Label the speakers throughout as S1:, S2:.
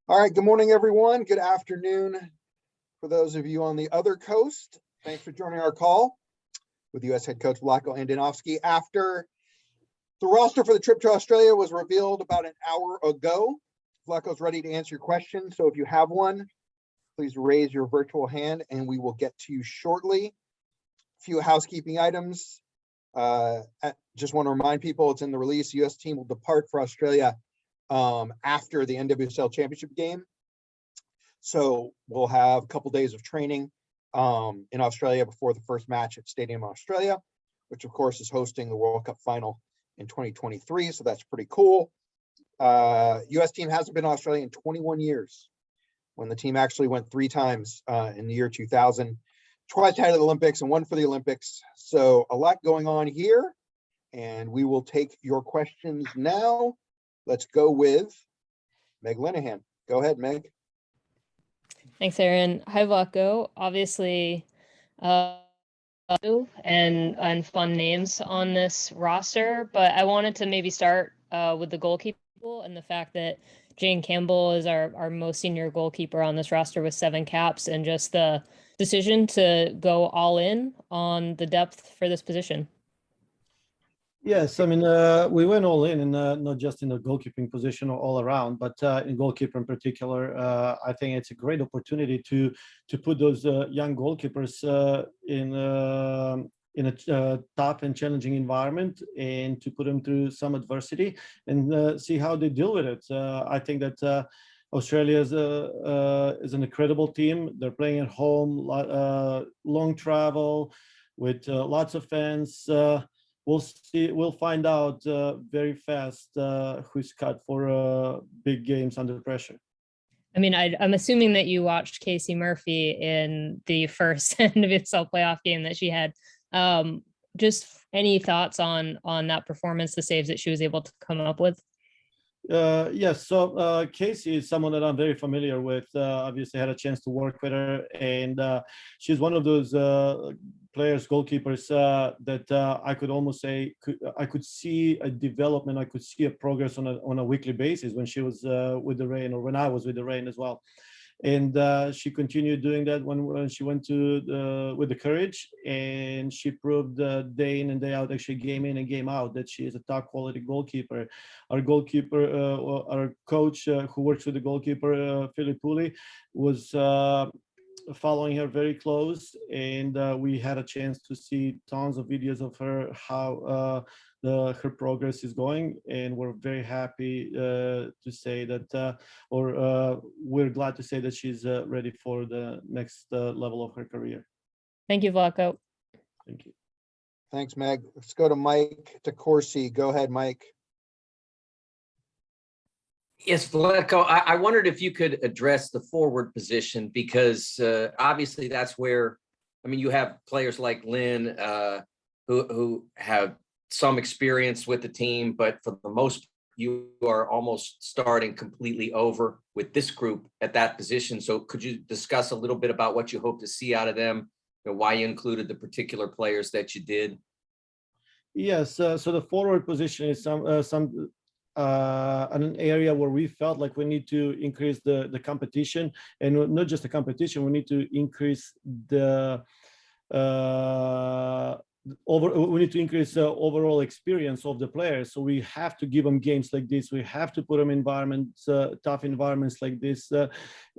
S1: All right, good morning, everyone. Good afternoon for those of you on the other coast. Thanks for joining our call with U.S. head coach Vlatko and Andonovski. After the roster for the trip to Australia was revealed about an hour ago, Vlatko's ready to answer your questions. So if you have one, please raise your virtual hand and we will get to you shortly. A few housekeeping items. Just want to remind people it's in the release. U.S. team will depart for Australia after the NWSL championship game. So we'll have a couple days of training in Australia before the first match at Stadium Australia, which of course is hosting the World Cup final in 2023. So that's pretty cool. U.S. team hasn't been in Australia in 21 years, when the team actually went 3 times in the year 2000, twice ahead of the Olympics and one for the Olympics. So a lot going on here, and we will take your questions now. Let's go with Meg Linehan. Go ahead, Meg.
S2: Thanks, Aaron. Hi, Vlatko. Obviously, and fun names on this roster, but I wanted to maybe start with the goalkeeper and the fact that Jane Campbell is our most senior goalkeeper on this roster with 7 caps, and just the decision to go all in on the depth for this position.
S3: Yes, I mean, we went all in, and not just in the goalkeeping position or all around, but in goalkeeper in particular. I think it's a great opportunity to put those young goalkeepers in a tough and challenging environment, and to put them through some adversity and see how they deal with it. I think that Australia is an incredible team. They're playing at home, long travel with lots of fans. We'll see. We'll find out very fast who's cut for big games under pressure.
S2: I mean, I'm assuming that you watched Casey Murphy in the first NWSL playoff game that she had. Just any thoughts on that performance, the saves that she was able to come up with?
S3: Yes, so Casey is someone that I'm very familiar with. Obviously had a chance to work with her, and she's one of those players, goalkeepers, that I could almost say I could see a development, I could see a progress on a weekly basis when she was with the Reign, or when I was with the Reign as well. And she continued doing that when she went to with the Courage, and she proved day in and day out, actually game in and game out, that she is a top quality goalkeeper. Our goalkeeper, our coach who works with the goalkeeper, Philip Pooley, was following her very close, and we had a chance to see tons of videos of her, how her progress is going, and we're very happy to say that, we're glad to say that she's ready for the next level of her career.
S2: Thank you, Vlatko.
S3: Thank you.
S1: Thanks, Meg. Let's go to Mike DeCourcy. Go ahead, Mike.
S4: Yes, Vlatko, I wondered if you could address the forward position, because obviously that's where, I mean, you have players like Lynn who have some experience with the team, but for the most, you are almost starting completely over with this group at that position. So could you discuss a little bit about what you hope to see out of them, and why you included the particular players that you did?
S3: Yes, so the forward position is an area where we felt like we need to increase the competition, and not just the competition, we need to increase the overall experience of the players. So we have to give them games like this. We have to put them in environments, tough environments like this,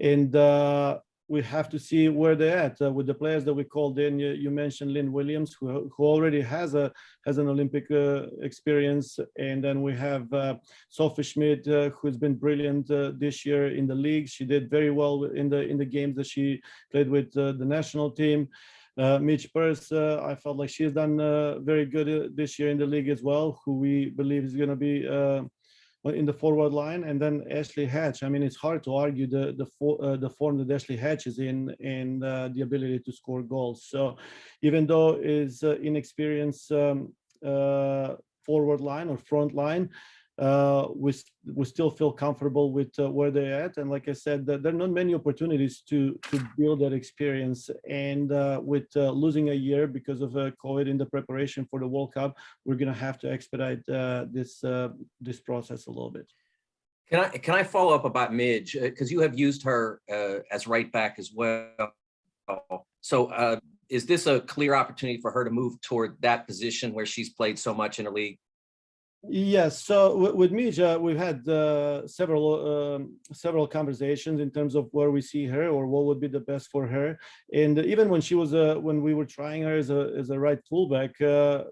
S3: and we have to see where they're at with the players that we called in. You mentioned Lynn Williams, who already has an Olympic experience, and then we have Sophie Schmidt, who's been brilliant this year in the league. She did very well in the games that she played with the national team. Mitch Purse, I felt like she's done very good this year in the league as well, who we believe is going to be in the forward line. And then Ashley Hatch. I mean, it's hard to argue the form that Ashley Hatch is in, and the ability to score goals. So even though is inexperienced forward line or front line, we still feel comfortable with where they're at. And like I said, there are not many opportunities to build that experience. And with losing a year because of COVID in the preparation for the World Cup, we're going to have to expedite this process a little bit.
S4: Can I follow up about Midge? Because you have used her as right back as well. So is this a clear opportunity for her to move toward that position where she's played so much in the league?
S3: Yes, so with Mija, we've had several conversations in terms of where we see her or what would be the best for her. And even when she was when we were trying her as a right fullback,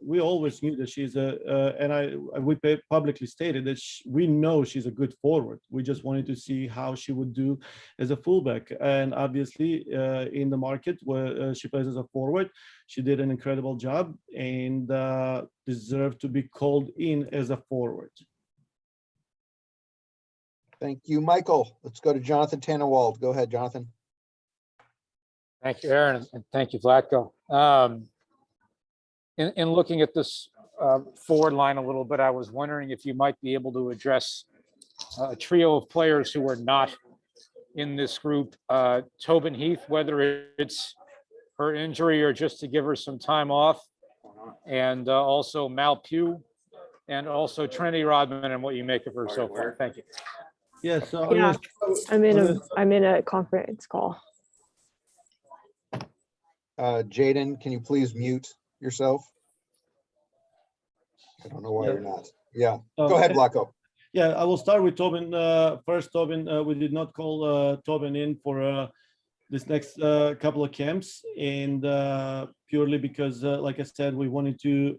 S3: we always knew that she's we publicly stated that we know she's a good forward. We just wanted to see how she would do as a fullback. And obviously, in the market where she plays as a forward, she did an incredible job and deserved to be called in as a forward.
S1: Thank you, Michael. Let's go to Jonathan Tannenwald. Go ahead, Jonathan.
S5: Thank you, Aaron, and thank you, Vlatko. In looking at this forward line a little bit, I was wondering if you might be able to address a trio of players who are not in this group. Tobin Heath, whether it's her injury or just to give her some time off, and also Mal Pugh, and also Trinity Rodman, and what you make of her so far. Thank you.
S3: Yes, so
S6: Yeah, I'm in a conference call.
S1: Jaden, can you please mute yourself? I don't know why you're not. Yeah, go ahead, Vlatko.
S3: Yeah, I will start with Tobin. First, Tobin, we did not call Tobin in for this next couple of camps, and purely because, like I said, we wanted to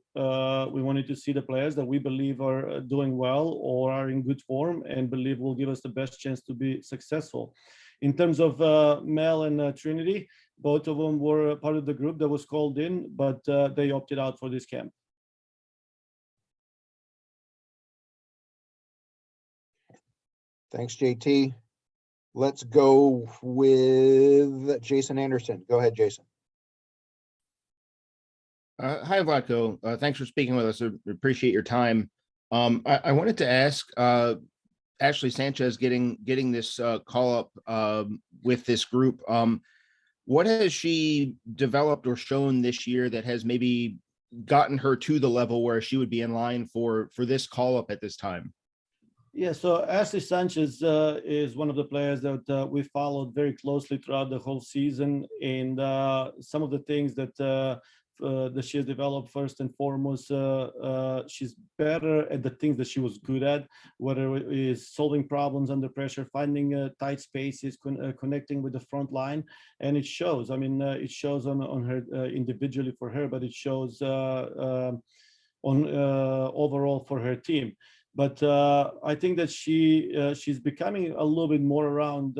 S3: see the players that we believe are doing well or are in good form and believe will give us the best chance to be successful. In terms of Mel and Trinity, both of them were part of the group that was called in, but they opted out for this camp.
S1: Thanks, JT. Let's go with Jason Anderson. Go ahead, Jason.
S7: Hi, Vlatko. Thanks for speaking with us. I appreciate your time. I wanted to ask Ashley Sanchez getting this call up with this group. What has she developed or shown this year that has maybe gotten her to the level where she would be in line for this call up at this time?
S3: Yeah, so Ashley Sanchez is one of the players that we followed very closely throughout the whole season, and some of the things that she has developed, first and foremost, she's better at the things that she was good at, whether it is solving problems under pressure, finding tight spaces, connecting with the front line, and it shows. I mean, it shows on her individually for her, but it shows on overall for her team. But I think that she's becoming a little bit more around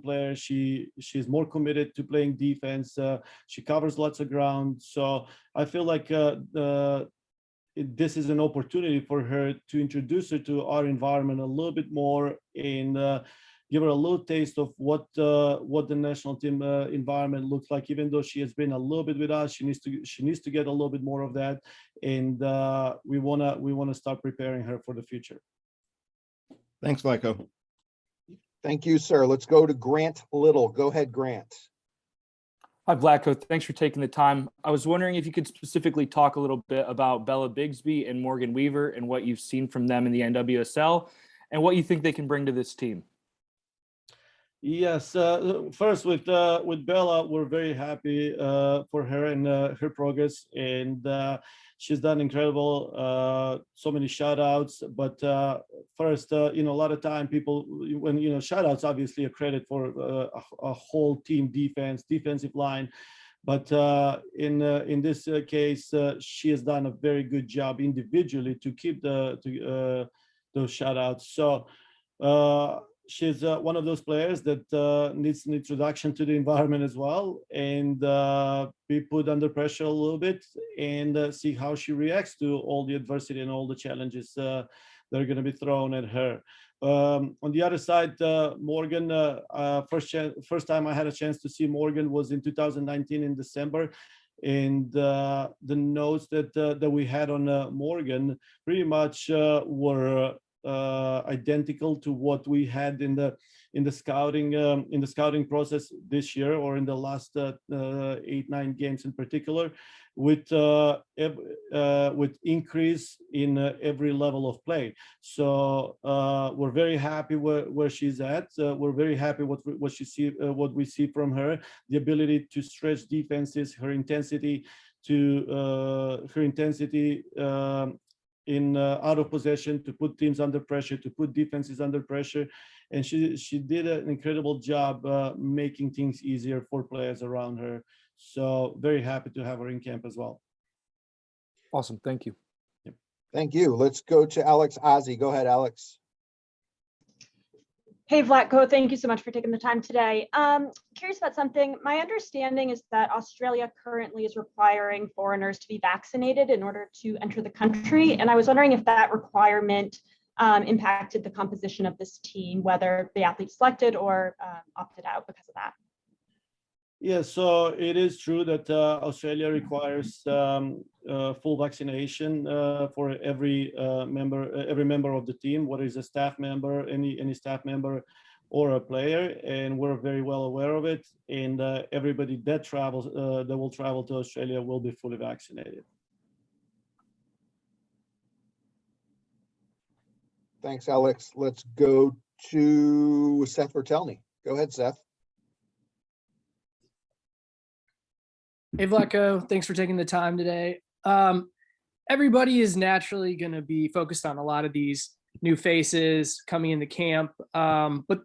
S3: player. She's more committed to playing defense. She covers lots of ground. So I feel like this is an opportunity for her to introduce her to our environment a little bit more and give her a little taste of what the national team environment looks like. Even though she has been a little bit with us, she needs to get a little bit more of that, and we wanna start preparing her for the future.
S7: Thanks, Vlatko.
S1: Thank you, sir. Let's go to Grant Little. Go ahead, Grant.
S8: Hi, Vlatko. Thanks for taking the time. I was wondering if you could specifically talk a little bit about Bella Bigsby and Morgan Weaver and what you've seen from them in the NWSL and what you think they can bring to this team.
S3: Yes, first with Bella, we're very happy for her and her progress, and she's done incredible. So many shout outs, but first, a lot of time people, when shout outs obviously a credit for a whole team defensive line, but in this case, she has done a very good job individually to keep those shout outs. So she's one of those players that needs an introduction to the environment as well, and be put under pressure a little bit and see how she reacts to all the adversity and all the challenges that are going to be thrown at her. On the other side, Morgan, first time I had a chance to see Morgan was in 2019 in December. And the notes that we had on Morgan pretty much were identical to what we had in the scouting process this year, or in the last 8-9 games in particular, with increase in every level of play. So we're very happy where she's at. We're very happy what we see from her, the ability to stretch defenses, her intensity in out of possession, to put teams under pressure, to put defenses under pressure. And she did an incredible job making things easier for players around her. So very happy to have her in camp as well.
S8: Awesome. Thank you.
S1: Thank you. Let's go to Alex Ozzie. Go ahead, Alex.
S9: Hey, Vlatko, thank you so much for taking the time today. Curious about something. My understanding is that Australia currently is requiring foreigners to be vaccinated in order to enter the country. And I was wondering if that requirement impacted the composition of this team, whether the athletes selected or opted out because of that.
S3: Yeah, so it is true that Australia requires full vaccination for every member of the team, whether it's a staff member, any staff member, or a player, and we're very well aware of it. And everybody that travels, that will travel to Australia, will be fully vaccinated.
S1: Thanks, Alex. Let's go to Seth Vertelny. Go ahead, Seth.
S10: Hey, Vlatko, thanks for taking the time today. Everybody is naturally going to be focused on a lot of these new faces coming into camp. But,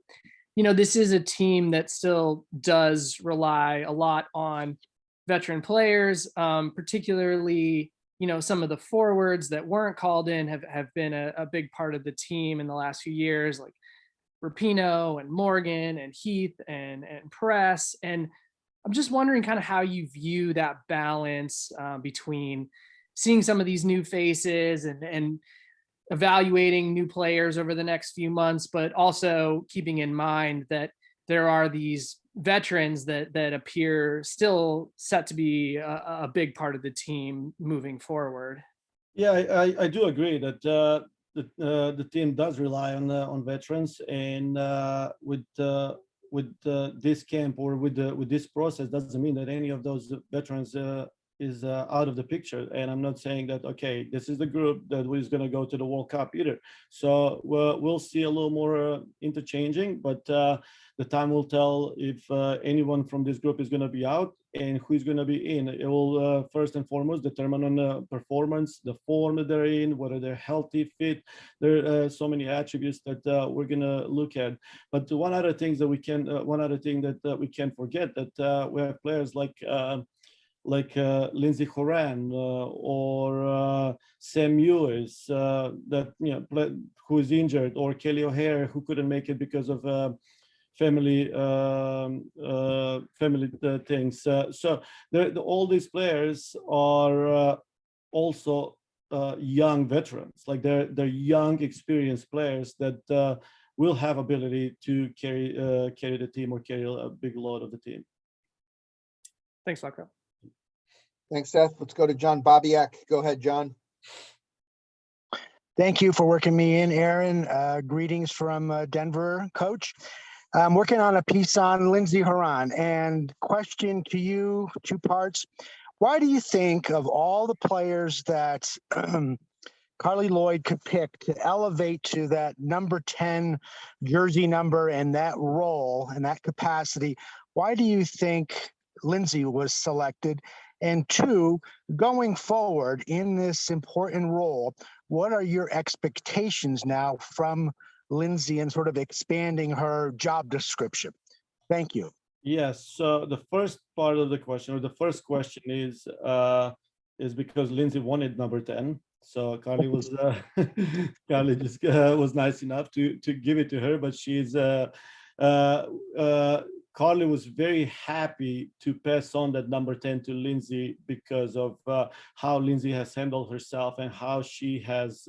S10: you know, this is a team that still does rely a lot on veteran players, particularly, you know, some of the forwards that weren't called in have been a big part of the team in the last few years, like Rapinoe and Morgan and Heath and Press. And I'm just wondering kind of how you view that balance between seeing some of these new faces and evaluating new players over the next few months, but also keeping in mind that there are these veterans that appear still set to be a big part of the team moving forward.
S3: Yeah, I do agree that the team does rely on veterans, and with this camp or with this process doesn't mean that any of those veterans is out of the picture. And I'm not saying that, okay, this is the group that is going to go to the World Cup either. So we'll see a little more interchanging, but the time will tell if anyone from this group is going to be out and who's going to be in. It will first and foremost determine on the performance, the form that they're in, whether they're healthy, fit. There are so many attributes that we're going to look at. But one other thing that we can't forget, that we have players like Lindsey Horan or Sam Ewers that who is injured, or Kelly O'Hare, who couldn't make it because of family things. So all these players are also young veterans, like they're young, experienced players that will have ability to carry the team or carry a big load of the team.
S10: Thanks, Vlatko.
S1: Thanks, Seth. Let's go to John Bobiak. Go ahead, John.
S11: Thank you for working me in, Aaron. Greetings from Denver, Coach. I'm working on a piece on Lindsey Horan, and question to you, 2 parts. Why do you think of all the players that Carly Lloyd could pick to elevate to that number 10 jersey number and that role and that capacity, why do you think Lindsey was selected? And 2, going forward in this important role, what are your expectations now from Lindsey and sort of expanding her job description? Thank you.
S3: Yes. So the first part of the question, or the first question, is because Lindsey wanted number 10. So Carly was Carly just was nice enough to give it to her, but she's Carly was very happy to pass on that number 10 to Lindsey because of how Lindsey has handled herself and how she has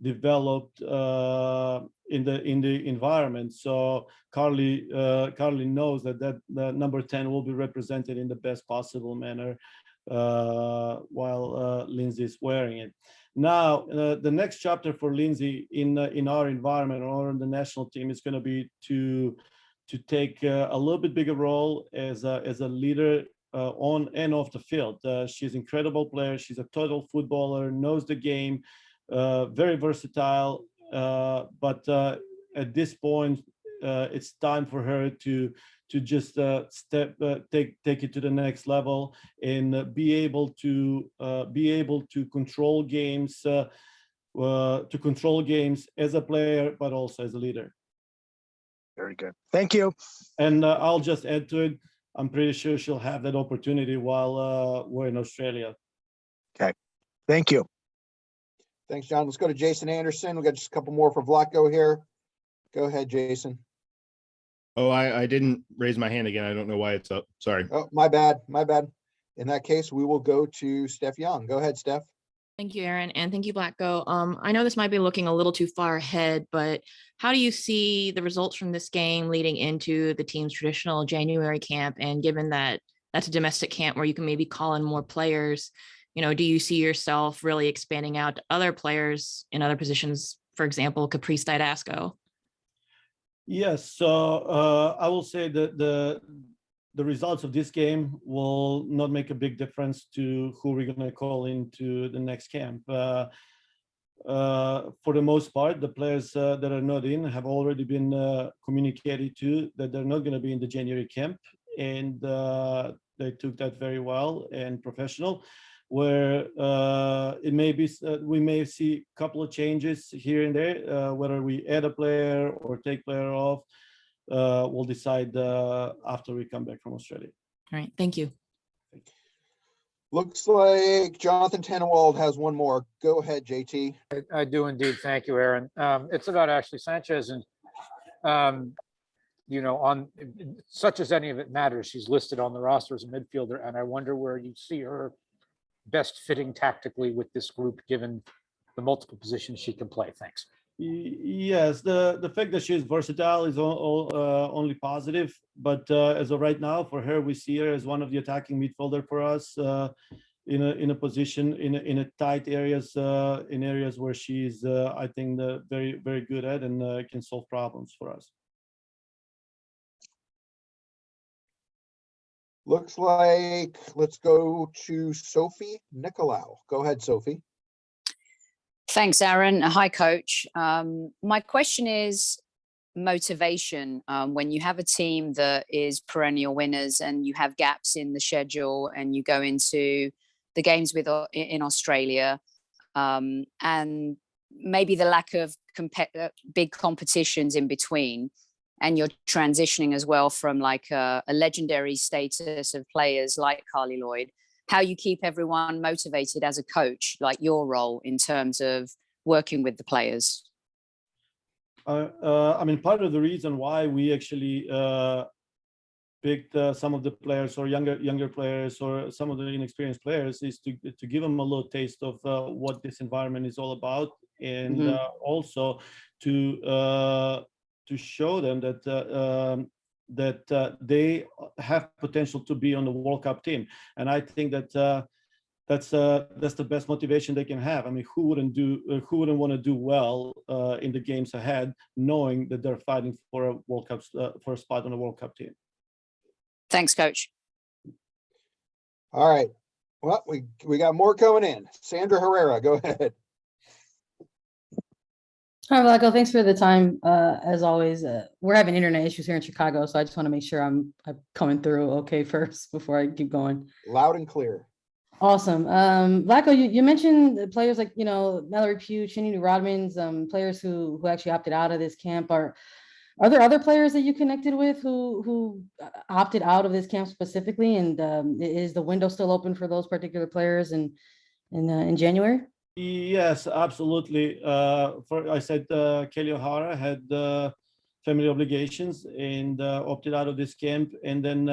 S3: developed in the environment. So Carly knows that number 10 will be represented in the best possible manner while Lindsey is wearing it. Now, the next chapter for Lindsey in our environment or in the national team is going to be to take a little bit bigger role as a leader on and off the field. She's an incredible player. She's a total footballer, knows the game, very versatile. But at this point, it's time for her to just take it to the next level and be able to control games as a player, but also as a leader.
S11: Very good. Thank you.
S3: And I'll just add to it. I'm pretty sure she'll have that opportunity while we're in Australia.
S11: Thank you.
S1: Thanks, John. Let's go to Jason Anderson. We got just a couple more for Vlatko here. Go ahead, Jason.
S7: Oh, I didn't raise my hand again. I don't know why it's up. Sorry.
S1: Oh, my bad. My bad. In that case, we will go to Steph Young. Go ahead, Steph.
S12: Thank you, Aaron, and thank you, Vlatko. I know this might be looking a little too far ahead, but how do you see the results from this game leading into the team's traditional January camp? And given that that's a domestic camp where you can maybe call in more players, do you see yourself really expanding out to other players in other positions, for example, Caprice Didasco?
S3: Yes, so I will say that the results of this game will not make a big difference to who we're going to call into the next camp. For the most part, the players that are not in have already been communicated to that they're not going to be in the January camp, and they took that very well and professional. Where it may be, we may see a couple of changes here and there, whether we add a player or take player off. We'll decide after we come back from Australia.
S12: All right, thank you.
S1: Looks like Jonathan Tannenwald has one more. Go ahead, JT.
S5: I do indeed. Thank you, Aaron. It's about Ashley Sanchez, and on such as any of it matters, she's listed on the roster as a midfielder, and I wonder where you see her best fitting tactically with this group, given the multiple positions she can play. Thanks.
S3: Yes, the fact that she's versatile is only positive, but as of right now, for her, we see her as one of the attacking midfielder for us in a position in a tight areas, in areas where she's I think very, very good at and can solve problems for us.
S1: Looks like, let's go to Sophie Nicolau. Go ahead, Sophie.
S13: Thanks, Aaron. Hi, Coach. My question is motivation. When you have a team that is perennial winners and you have gaps in the schedule and you go into the games in Australia, and maybe the lack of big competitions in between, and you're transitioning as well from like a legendary status of players like Carly Lloyd, how you keep everyone motivated as a coach, like your role in terms of working with the players?
S3: I mean, part of the reason why we actually picked some of the players or younger players or some of the inexperienced players is to give them a little taste of what this environment is all about, and also to show them that they have potential to be on the World Cup team. And I think that that's the best motivation they can have. I mean, who wouldn't want to do well in the games ahead, knowing that they're fighting for a World Cup for a spot on the World Cup team?
S13: Thanks, Coach.
S1: All right. Well, we got more coming in. Sandra Herrera, go ahead.
S14: Hi, Vlatko. Thanks for the time. As always, we're having internet issues here in Chicago, so I just want to make sure I'm coming through okay first before I keep going.
S1: Loud and clear.
S14: Awesome. Vlatko, you mentioned players like, Mallory Pugh, Chinny Rodman's, players who actually opted out of this camp. Are there other players that you connected with who opted out of this camp specifically? And is the window still open for those particular players in January?
S3: Yes, absolutely. I said Kelly O'Hara had family obligations and opted out of this camp. And then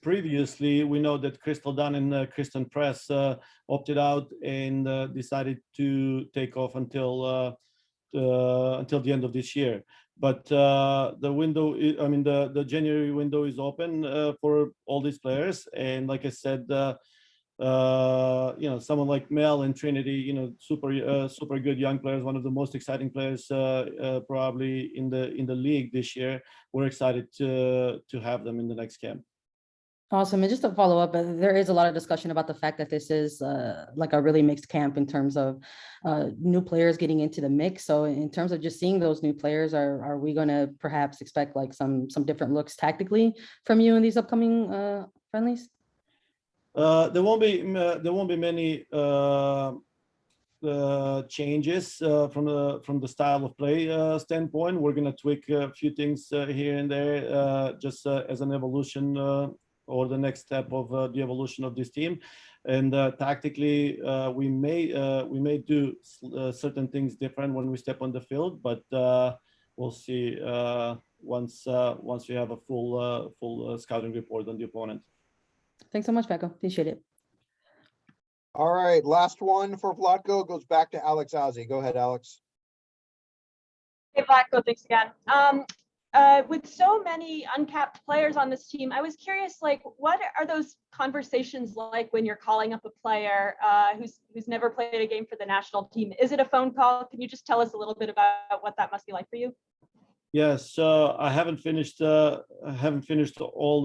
S3: previously, we know that Crystal Dunn and Kristen Press opted out and decided to take off until the end of this year. But the window, the January window is open for all these players. And like I said, someone like Mel and Trinity, super good young players, one of the most exciting players probably in the league this year. We're excited to have them in the next camp.
S14: Awesome. And just to follow up, there is a lot of discussion about the fact that this is like a really mixed camp in terms of new players getting into the mix. So in terms of just seeing those new players, are we going to perhaps expect like some different looks tactically from you in these upcoming friendlies?
S3: There won't be many changes from the style of play standpoint. We're going to tweak a few things here and there, just as an evolution or the next step of the evolution of this team. And tactically, we may do certain things different when we step on the field, but we'll see once we have a full scouting report on the opponent.
S14: Thanks so much, Vlatko. Appreciate it.
S1: All right, last one for Vlatko goes back to Alex Ozzie. Go ahead, Alex.
S9: Hey, Vlatko, thanks again. With so many uncapped players on this team, I was curious, like, what are those conversations like when you're calling up a player who's never played a game for the national team? Is it a phone call? Can you just tell us a little bit about what that must be like for you?
S3: Yes, I haven't finished all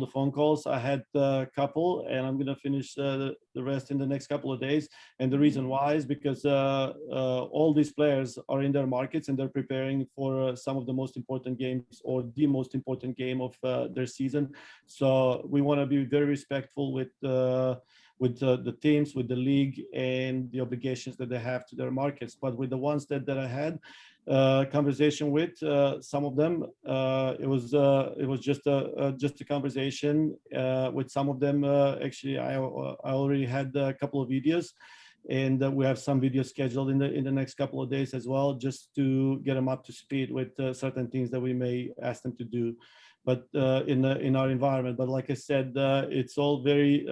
S3: the phone calls. I had a couple, and I'm gonna finish the rest in the next couple of days. And the reason why is because all these players are in their markets and they're preparing for some of the most important games or the most important game of their season. So we want to be very respectful with the teams, with the league, and the obligations that they have to their markets. But with the ones that I had conversation with, some of them, it was just a conversation. With some of them, actually, I already had a couple of videos, and we have some videos scheduled in the next couple of days as well, just to get them up to speed with certain things that we may ask them to do, but in our environment. But like I said, it's all very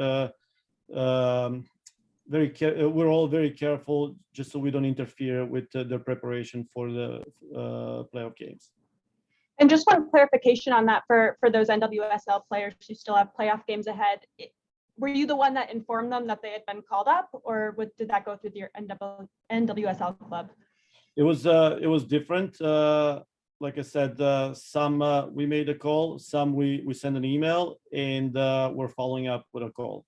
S3: we're all very careful, just so we don't interfere with the preparation for the playoff games.
S9: And just one clarification on that for those NWSL players who still have playoff games ahead. Were you the one that informed them that they had been called up, or did that go through your NWSL club?
S3: It was different. Like I said, some we made a call, some we sent an email, and we're following up with a call.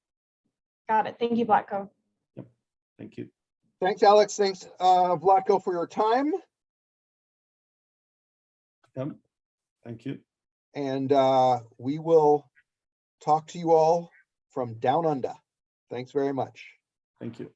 S9: Got it. Thank you, Vlatko.
S3: Yep. Thank you.
S1: Thanks, Alex. Thanks, Vlatko, for your time.
S3: Yep. Thank you.
S1: And we will talk to you all from down under. Thanks very much.
S3: Thank you.